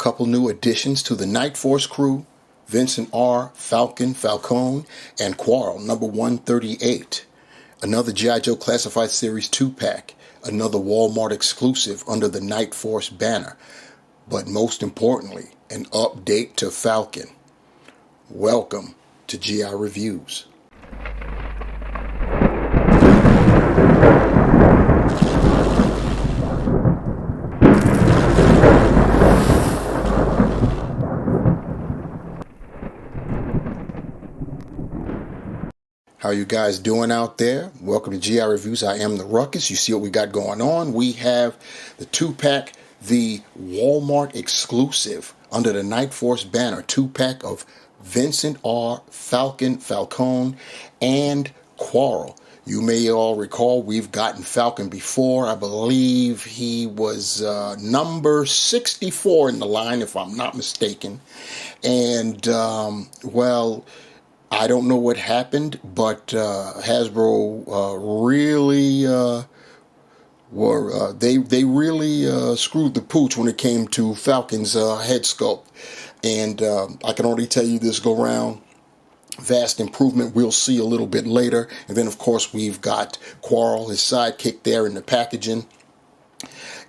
couple new additions to the Night Force crew: Vincent R, Falcon, Falcone, and Quarrel number 138. Another G.I. Joe Classified Series 2-pack. Another Walmart exclusive under the Night Force banner. But most importantly, an update to Falcon. Welcome to GI Reviews. How you guys doing out there? Welcome to GI Reviews. I am the Ruckus. You see what we got going on. We have the 2-pack, the Walmart exclusive under the Night Force banner, 2-pack of Vincent R, Falcon, Falcone, and Quarrel. You may all recall we've gotten Falcon before. I believe he was number 64 in the line, if I'm not mistaken. And, well, I don't know what happened, but Hasbro really they really screwed the pooch when it came to Falcon's head sculpt. And I can already tell you this go round, vast improvement. We'll see a little bit later. And then, of course, we've got Quarrel, his sidekick, there in the packaging.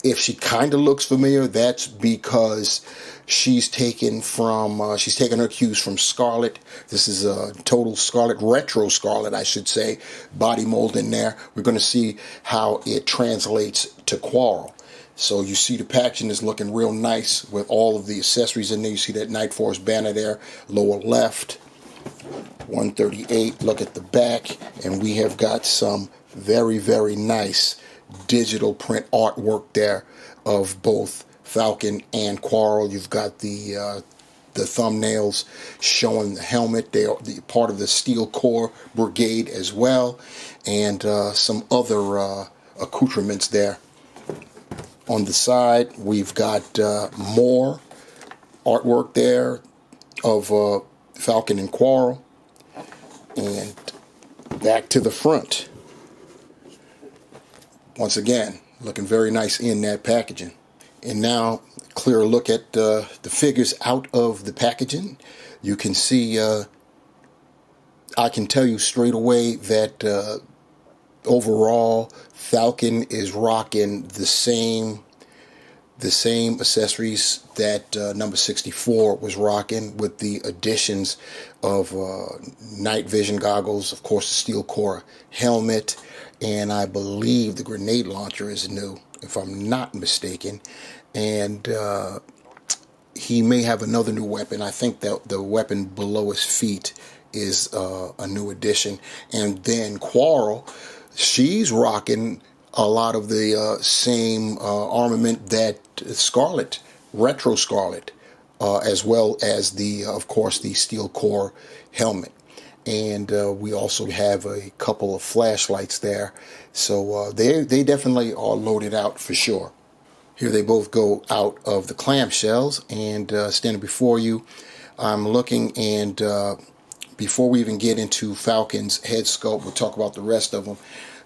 If she kind of looks familiar, that's because she's taken her cues from Scarlet. This is a total Scarlet, retro Scarlet, I should say, body mold in there. We're going to see how it translates to Quarrel. So you see the packaging is looking real nice with all of the accessories in there. You see that Night Force banner there, lower left, 138. Look at the back, and we have got some very, very nice digital print artwork there of both Falcon and Quarrel. You've got the thumbnails showing the helmet. They are part of the Steel Corps Brigade as well, and some other accoutrements there. On the side, we've got more artwork there of Falcon and Quarrel, and back to the front. Once again, looking very nice in that packaging. And now, clear look at the figures out of the packaging. You can see, I can tell you straight away that overall, Falcon is rocking the same accessories that number 64 was rocking, with the additions of night vision goggles, of course the Steel Corps helmet, and I believe the grenade launcher is new, if I'm not mistaken. And he may have another new weapon. I think that the weapon below his feet is a new addition. And then Quarrel, she's rocking a lot of the same armament that Scarlet, retro Scarlet, as well as of course, the Steel Corps helmet. And we also have a couple of flashlights there. So they definitely are loaded out for sure. Here they both go out of the clamshells, and standing before you, I'm looking, and before we even get into Falcon's head sculpt, we'll talk about the rest of them.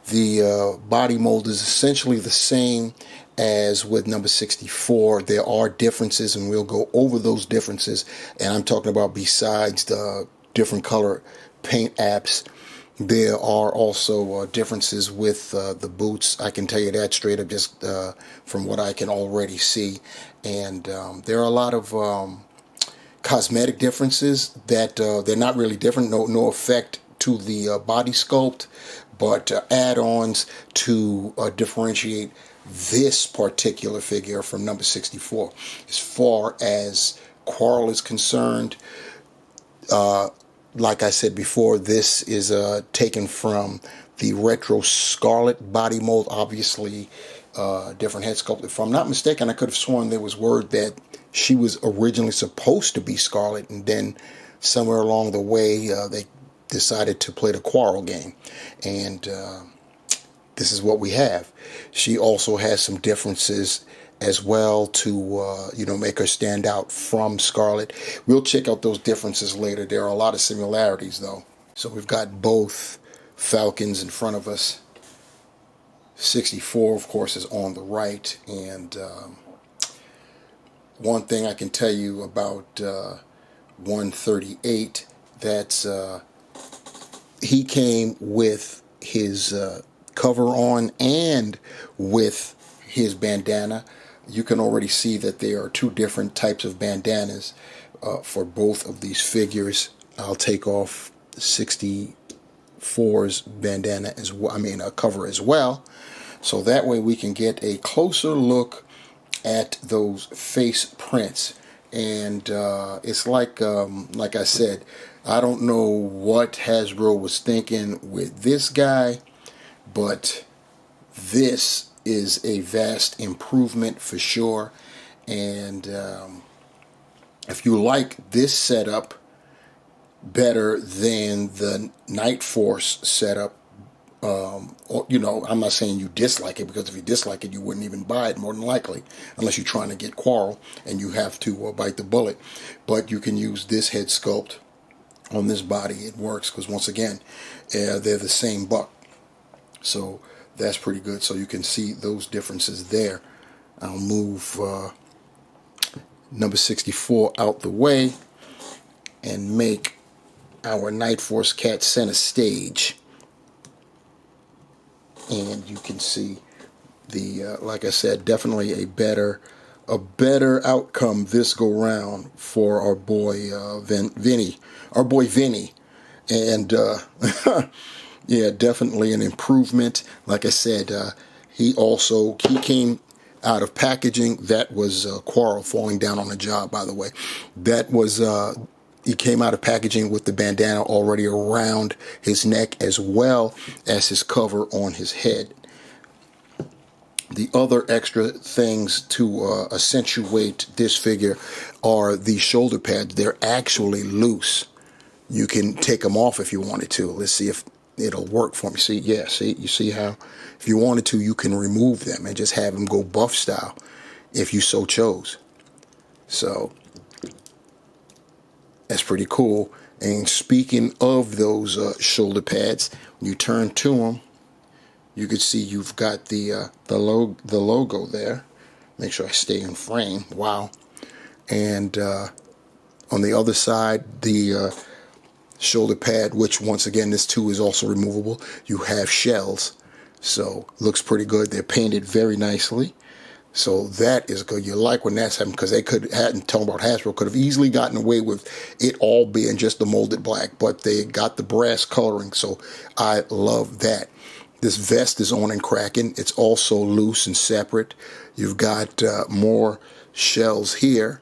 The body mold is essentially the same as with number 64. There are differences, and we'll go over those differences. And I'm talking about, besides the different color paint apps, there are also differences with the boots. I can tell you that straight up, just from what I can already see. And there are a lot of cosmetic differences that they're not really different, no effect to the body sculpt, but add-ons to differentiate this particular figure from number 64. As far as Quarrel is concerned, like I said before, this is taken from the retro Scarlet body mold. Obviously, different head sculpt. If I'm not mistaken, I could have sworn there was word that she was originally supposed to be Scarlet, and then somewhere along the way they decided to play the Quarrel game, and this is what we have. She also has some differences as well to make her stand out from Scarlet. We'll check out those differences later. There are a lot of similarities though. So we've got both Falcons in front of us. 64, of course, is on the right, and one thing I can tell you about 138, that's he came with his cover on and with his bandana. You can already see that there are two different types of bandanas for both of these figures. I'll take off 64's bandana as well, I mean a cover as well, so that way we can get a closer look at those face prints. And it's like I said, I don't know what Hasbro was thinking with this guy, but this is a vast improvement for sure. And if you like this setup better than the NIGHTFORCE setup, you know, I'm not saying you dislike it, because if you dislike it, you wouldn't even buy it, more than likely, unless you're trying to get Quarrel and you have to bite the bullet. But you can use this head sculpt on this body. It works because, once again, they're the same buck. So that's pretty good. So you can see those differences there. I'll move number 64 out the way and make our NIGHTFORCE cat center stage. And you can see the like I said, definitely a better outcome this go round for our boy Vinny, and yeah, definitely an improvement. Like I said, he came out of packaging. That was Quarrel falling down on the job, by the way. That was he came out of packaging with the bandana already around his neck, as well as his cover on his head. The other extra things to accentuate this figure are the shoulder pads. They're actually loose. You can take them off if you wanted to. Let's see if it'll work for me. See, yeah, you see how if you wanted to, you can remove them and just have them go buff style if you so chose. So that's pretty cool. And speaking of those shoulder pads, when you turn to them, you can see you've got the logo there. Make sure I stay in frame. Wow. And on the other side, the shoulder pad, which once again, this too is also removable. You have shells, so looks pretty good. They're painted very nicely. So that is good. You like when that's happened, because they hadn't talking about Hasbro, could have easily gotten away with it all being just the molded black, but they got the brass coloring, so I love that. This vest is on and cracking. It's also loose and separate. You've got more shells here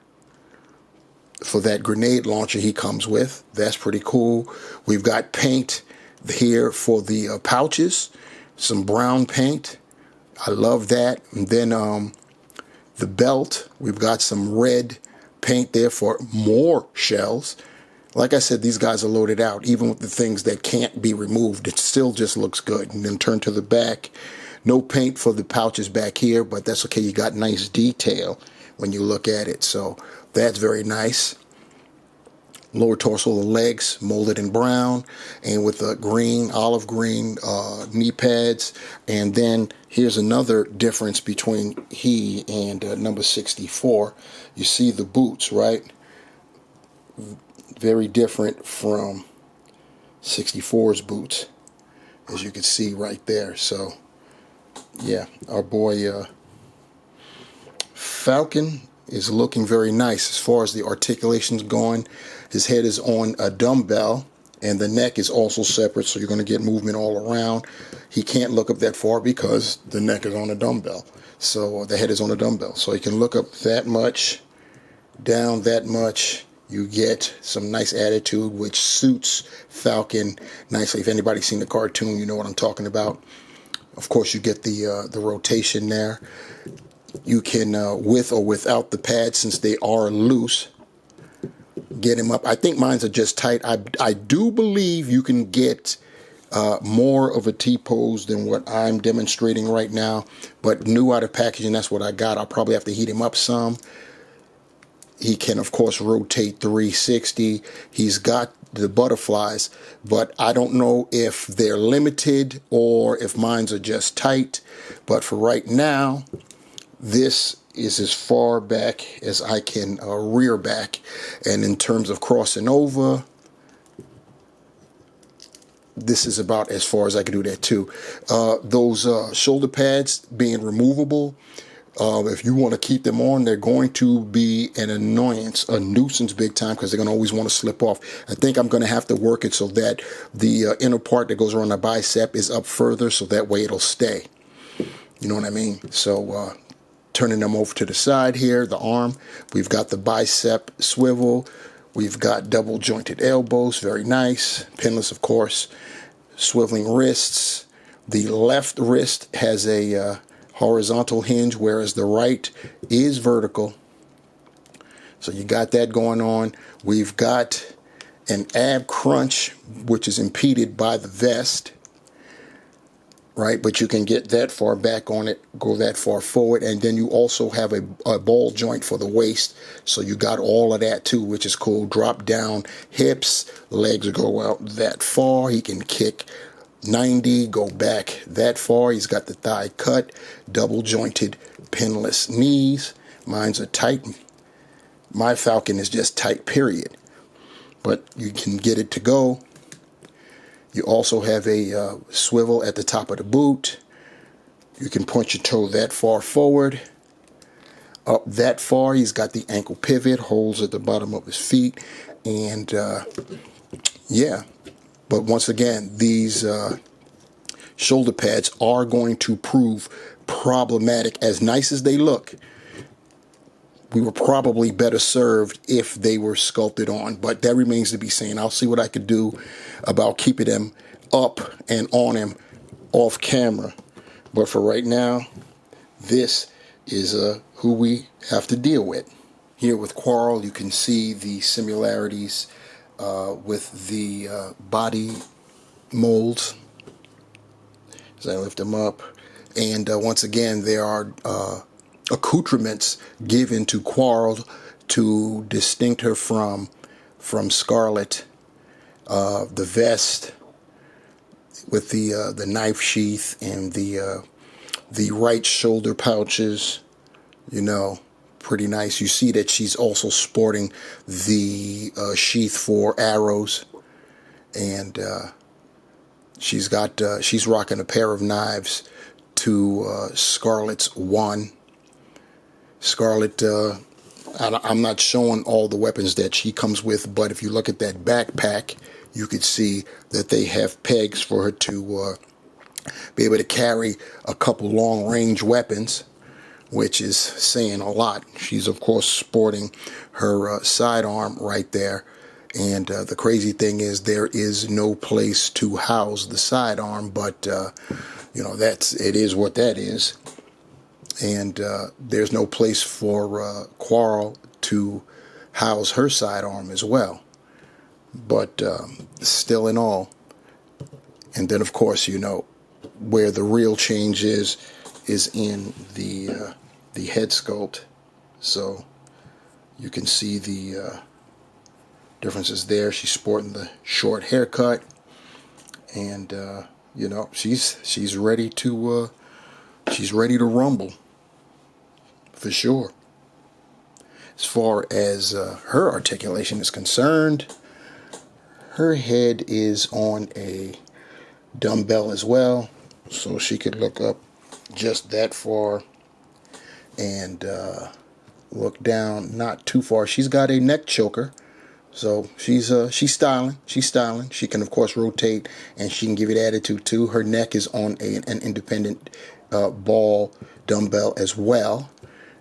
for that grenade launcher he comes with. That's pretty cool. We've got paint here for the pouches, some brown paint. I love that. And then the belt, we've got some red paint there for more shells. Like I said, these guys are loaded out. Even with the things that can't be removed, it still just looks good. And then turn to the back. No paint for the pouches back here, but that's okay. You got nice detail when you look at it. So that's very nice. Lower torso, the legs molded in brown and with a green, olive green knee pads. And then here's another difference between he and number 64. You see the boots, right? Very different from 64's boots, as you can see right there. So yeah, our boy Falcon is looking very nice as far as the articulation's going. His head is on a dumbbell and the neck is also separate, so you're going to get movement all around. He can't look up that far because the neck is on a dumbbell, so the head is on a dumbbell, so he can look up that much, down that much. You get some nice attitude, which suits Falcon nicely. If anybody's seen the cartoon, you know what I'm talking about. Of course, you get the rotation there. You can, with or without the pads, since they are loose, get him up. I think mine's are just tight. I do believe you can get more of a T-pose than what I'm demonstrating right now, but new out of packaging, that's what I got. I'll probably have to heat him up some. He can, of course, rotate 360. He's got the butterflies, but I don't know if they're limited or if mine's are just tight. But for right now, this is as far back as I can rear back. And in terms of crossing over, this is about as far as I can do that too. Those shoulder pads being removable, if you want to keep them on, they're going to be an annoyance, a nuisance big time, because they're going to always want to slip off. I think I'm going to have to work it so that the inner part that goes around the bicep is up further, so that way it'll stay. You know what I mean? So turning them over to the side here, the arm, we've got the bicep swivel. We've got double jointed elbows, very nice. Pinless, of course. Swiveling wrists. The left wrist has a horizontal hinge, whereas the right is vertical. So you got that going on. We've got an ab crunch, which is impeded by the vest. Right, but you can get that far back on it, go that far forward, and then you also have a ball joint for the waist, so you got all of that too, which is cool. Drop down hips, legs go out that far. He can kick 90, go back that far. He's got the thigh cut, double jointed, pinless knees. Mine's are tight. My Falcon is just tight, period. But you can get it to go. You also have a swivel at the top of the boot. You can point your toe that far forward. Up that far, he's got the ankle pivot, holes at the bottom of his feet. And yeah, but once again, these shoulder pads are going to prove problematic. As nice as they look, we were probably better served if they were sculpted on, but that remains to be seen. I'll see what I could do about keeping them up and on him off camera. But for right now, this is who we have to deal with. Here with Quarrel, you can see the similarities with the body molds as I lift them up. And once again, there are accoutrements given to Quarrel to distinct her from Scarlet. The vest with the knife sheath and the right shoulder pouches, you know, pretty nice. You see that she's also sporting the sheath for arrows, and she's rocking a pair of knives to Scarlet's one. Scarlet, I'm not showing all the weapons that she comes with, but if you look at that backpack, you could see that they have pegs for her to be able to carry a couple long-range weapons, which is saying a lot. She's, of course, sporting her sidearm right there. And the crazy thing is there is no place to house the sidearm, but, you know, it is what that is. And there's no place for Quarrel to house her sidearm as well. But still in all, and then of course, you know, where the real change is in the head sculpt. So you can see the differences there. She's sporting the short haircut, and you know, she's ready to rumble for sure. As far as her articulation is concerned, her head is on a dumbbell as well, so she could look up just that far and look down not too far. She's got a neck choker, so she's styling. She can, of course, rotate, and she can give it attitude too. Her neck is on an independent ball dumbbell as well.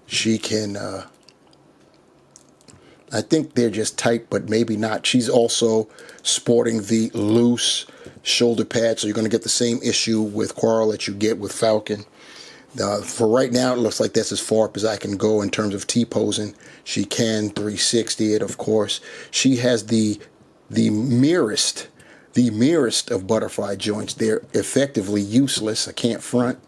She can, I think they're just tight, but maybe not. She's also sporting the loose shoulder pad, so you're going to get the same issue with Quarrel that you get with Falcon. For right now, it looks like that's as far up as I can go in terms of T-posing. She can 360 it, of course. She has the merest of butterfly joints. They're effectively useless. I can't front.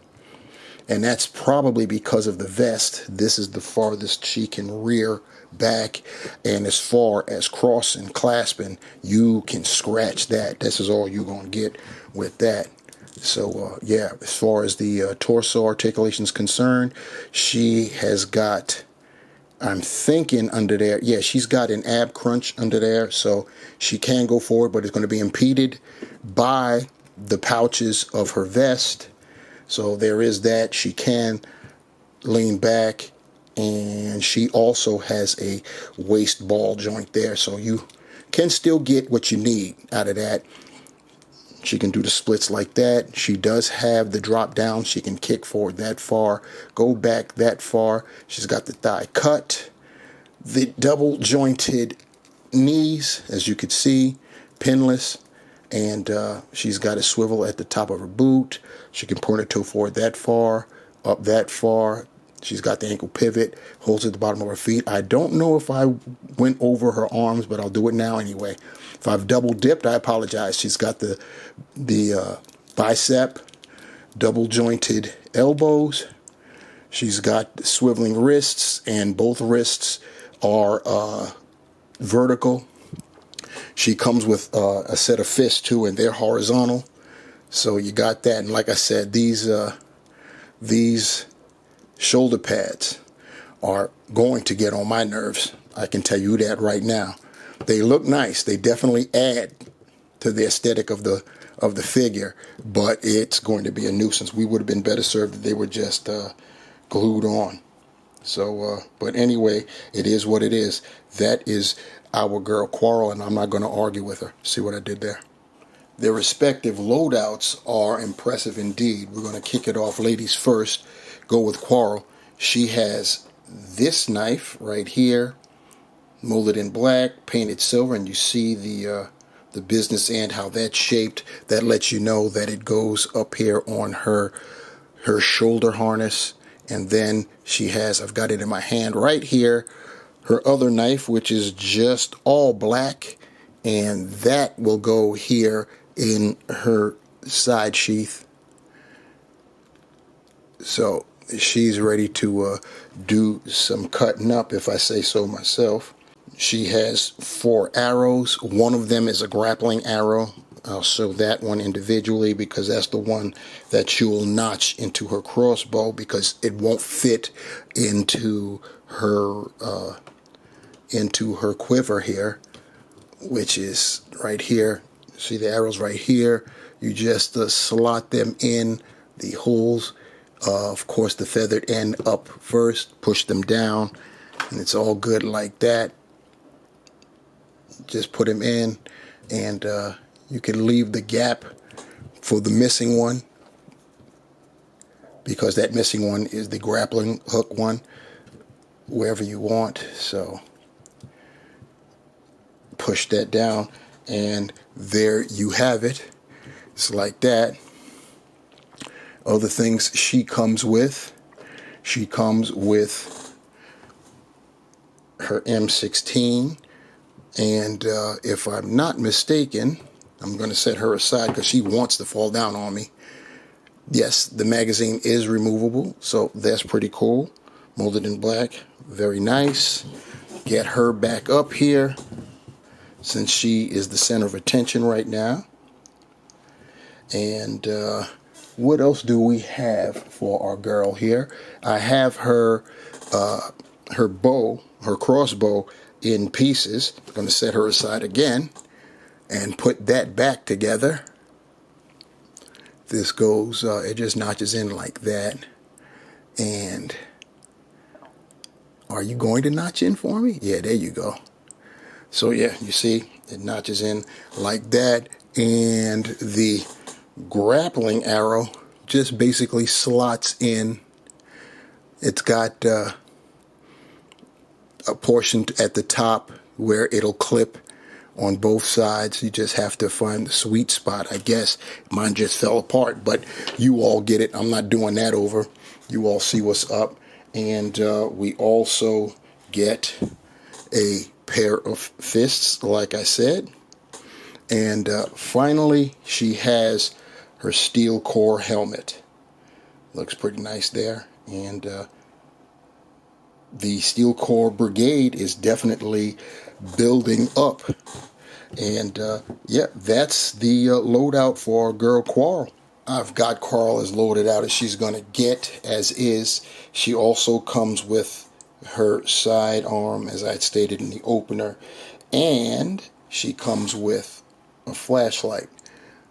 And that's probably because of the vest. This is the farthest she can rear back, and as far as crossing, clasping, you can scratch that. This is all you're going to get with that. So yeah, as far as the torso articulation is concerned, she has got, I'm thinking under there, yeah, she's got an ab crunch under there, so she can go forward, but it's going to be impeded by the pouches of her vest. So there is that. She can lean back, and she also has a waist ball joint there, so you can still get what you need out of that. She can do the splits like that. She does have the drop down. She can kick forward that far, go back that far. She's got the thigh cut, the double jointed knees, as you could see, pinless, and she's got a swivel at the top of her boot. She can point her toe forward that far, up that far. She's got the ankle pivot, holds at the bottom of her feet. I don't know if I went over her arms, but I'll do it now anyway. If I've double dipped, I apologize. She's got the bicep, double jointed elbows. She's got swiveling wrists, and both wrists are vertical. She comes with a set of fists too, and they're horizontal. So you got that. And like I said, these shoulder pads are going to get on my nerves. I can tell you that right now. They look nice. They definitely add to the aesthetic of the figure, but it's going to be a nuisance. We would have been better served if they were just glued on. So, but anyway, it is what it is. That is our girl Quarrel, and I'm not going to argue with her. See what I did there? Their respective loadouts are impressive indeed. We're going to kick it off, ladies first. Go with Quarrel. She has this knife right here, molded in black, painted silver, and you see the business end, how that's shaped. That lets you know that it goes up here on her shoulder harness. And then she has, I've got it in my hand right here, her other knife, which is just all black, and that will go here in her side sheath. So she's ready to do some cutting up, if I say so myself. She has 4 arrows. One of them is a grappling arrow. I'll show that one individually because that's the one that she will notch into her crossbow, because it won't fit into her quiver here, which is right here. See the arrows right here? You just slot them in the holes. Of course, the feathered end up first, push them down, and it's all good like that. Just put them in, and you can leave the gap for the missing one, because that missing one is the grappling hook one, wherever you want. So push that down, and there you have it. It's like that. Other things she comes with her M16, and if I'm not mistaken, I'm going to set her aside because she wants to fall down on me. Yes, the magazine is removable, so that's pretty cool. Molded in black, very nice. Get her back up here, since she is the center of attention right now. And what else do we have for our girl here? I have her crossbow in pieces. I'm going to set her aside again and put that back together. This goes, it just notches in like that. And are you going to notch in for me? Yeah, there you go. So yeah, you see, it notches in like that. And the grappling arrow just basically slots in. It's got a portion at the top where it'll clip on both sides. You just have to find the sweet spot, I guess. Mine just fell apart, but you all get it. I'm not doing that over. You all see what's up. And we also get a pair of fists, like I said. And finally, she has her steel core helmet. Looks pretty nice there. And the steel core brigade is definitely building up. And yeah, that's the loadout for our girl Quarrel. I've got Quarrel as loaded out as she's going to get, as is. She also comes with her sidearm, as I had stated in the opener, and she comes with a flashlight.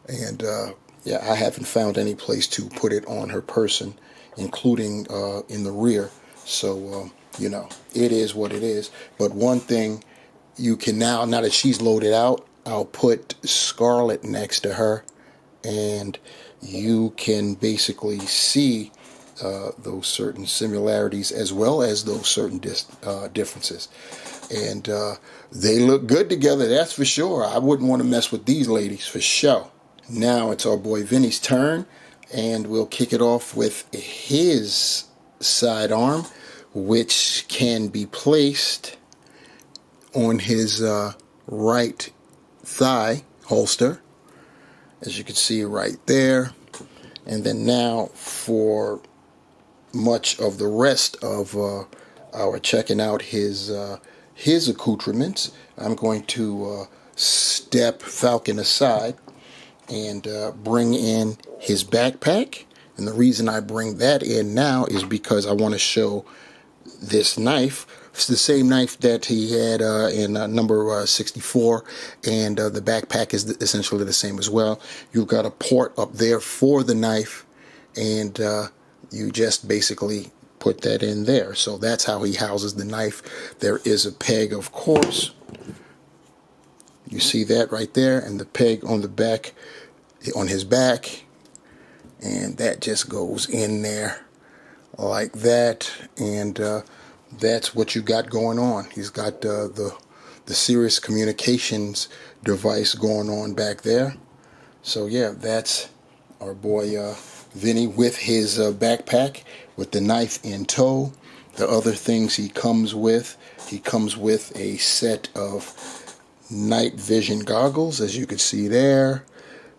And yeah, I haven't found any place to put it on her person, including in the rear. So, you know, it is what it is. But one thing you can now that she's loaded out, I'll put Scarlet next to her, and you can basically see those certain similarities as well as those certain differences. And they look good together, that's for sure. I wouldn't want to mess with these ladies for sure. Now it's our boy Vinny's turn, and we'll kick it off with his sidearm, which can be placed on his right thigh holster, as you can see right there. And then now for much of the rest of our checking out his accoutrements, I'm going to step Falcon aside and bring in his backpack. And the reason I bring that in now is because I want to show this knife. It's the same knife that he had in number 64, and the backpack is essentially the same as well. You've got a port up there for the knife, and you just basically put that in there. So that's how he houses the knife. There is a peg, of course. You see that right there, and the peg on the back, on his back, and that just goes in there like that. And that's what you got going on. He's got the serious communications device going on back there. So yeah, that's our boy Vinny with his backpack with the knife in tow. The other things he comes with a set of night vision goggles, as you can see there.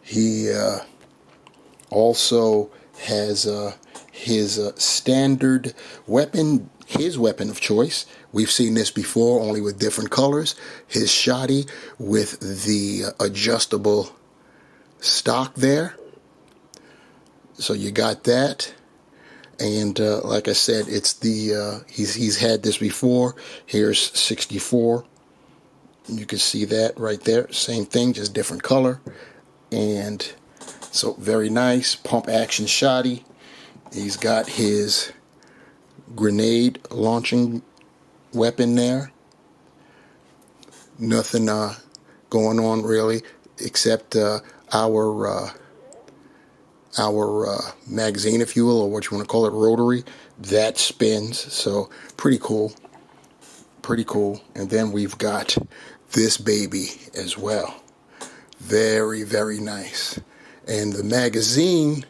He also has his standard weapon, his weapon of choice. We've seen this before, only with different colors. His shotty with the adjustable stock there. So you got that. And like I said, it's the he's had this before. Here's 64. You can see that right there. Same thing, just different color. And so very nice pump action shotty. He's got his grenade launching weapon there. Nothing going on really, except our magazine, if you will, or what you want to call it, rotary, that spins. So pretty cool. And then we've got this baby as well. Very, very nice. And the magazine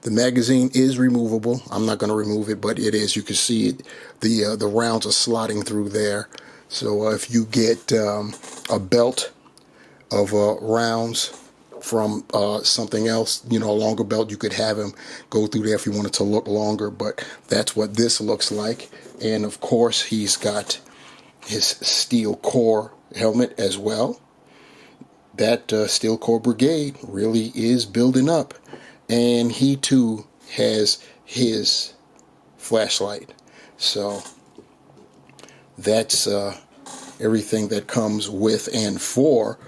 is removable. I'm not going to remove it, but it is. You can see it. The rounds are slotting through there. So if you get a belt of rounds from something else, you know, a longer belt, you could have him go through there if you want it to look longer. But that's what this looks like. And of course, he's got his steel core helmet as well. That steel core brigade really is building up. And he too has his flashlight. So that's everything that comes with and for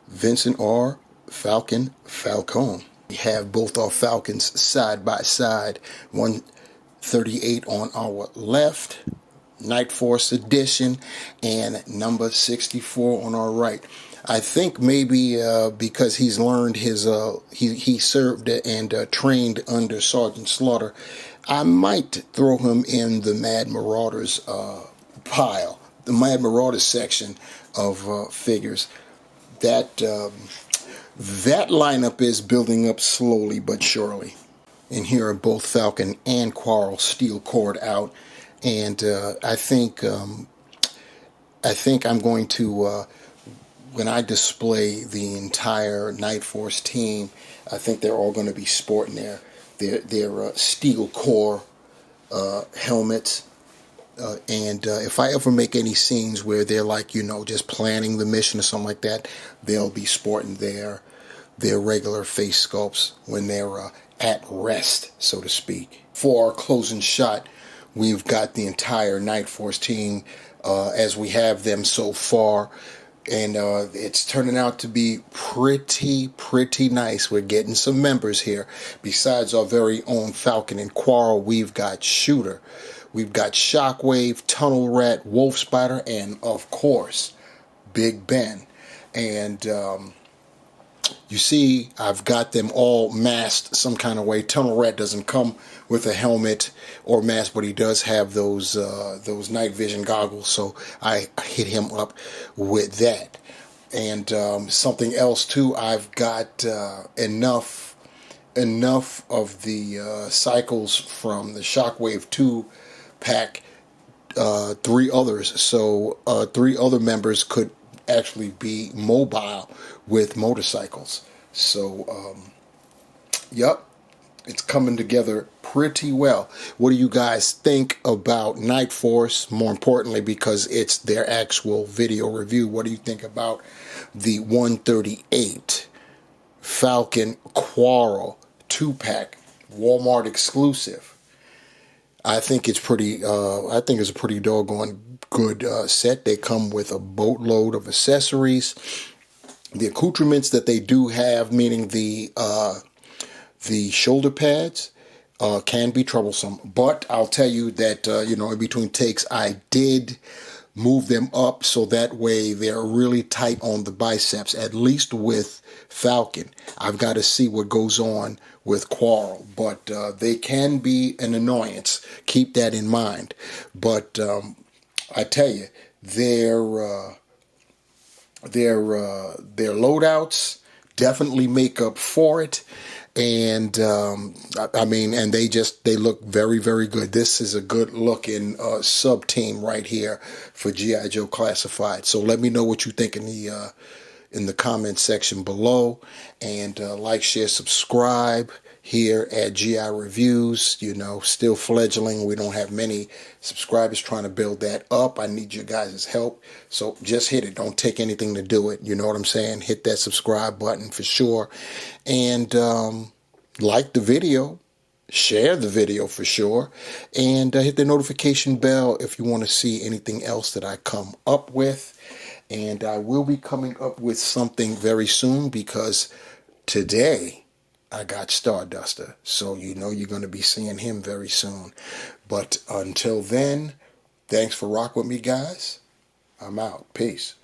Vincent R. Falcon Falcone. We have both our Falcons side by side. 138 on our left, Night Force edition, and number 64 on our right. I think maybe because he's learned his, he served and trained under Sergeant Slaughter, I might throw him in the Mad Marauders pile, the Mad Marauders section of figures. That lineup is building up slowly but surely. And here are both Falcon and Quarrel steel cored out, and I think I'm going to. When I display the entire Night Force team, I think they're all going to be sporting their steel core helmets. And if I ever make any scenes where they're like, you know, just planning the mission or something like that, they'll be sporting their their regular face sculpts when they're at rest, so to speak. For our closing shot, we've got the entire Night Force team as we have them so far. And it's turning out to be pretty nice. We're getting some members here. Besides our very own Falcon and Quarrel, we've got Shooter, we've got Shockwave, Tunnel Rat, Wolf Spider, and of course, Big Ben. And you see, I've got them all masked some kind of way. Tunnel Rat doesn't come with a helmet or mask, but he does have those night vision goggles, so I hit him up with that. And something else too, I've got enough of the cycles from the Shockwave 2 pack, 3 others, so 3 other members could actually be mobile with motorcycles. So yep, it's coming together pretty well. What do you guys think about Night Force? More importantly, because it's their actual video review, what do you think about the 138 Falcon Quarrel 2-pack Walmart exclusive? I think it's pretty. I think it's a pretty doggone good set. They come with a boatload of accessories. The accoutrements that they do have, meaning the shoulder pads, can be troublesome. But I'll tell you that in between takes, I did move them up so that way they're really tight on the biceps. At least with Falcon, I've got to see what goes on with Quarrel, but they can be an annoyance. Keep that in mind. But I tell you, their loadouts definitely make up for it. And and they look very good. This is a good looking sub team right here for G.I. Joe Classified. So let me know what you think in the comment section below, and like, share, subscribe here at GI Reviews. Still fledgling. We don't have many subscribers, trying to build that up. I need you guys' help. So just hit it. Don't take anything to do it. You know what I'm saying? Hit that subscribe button for sure. And like the video, share the video for sure, and hit the notification bell if you want to see anything else that I come up with. And I will be coming up with something very soon, because today I got Starduster, so you're going to be seeing him very soon. But until then, thanks for rocking with me, guys. I'm out. Peace.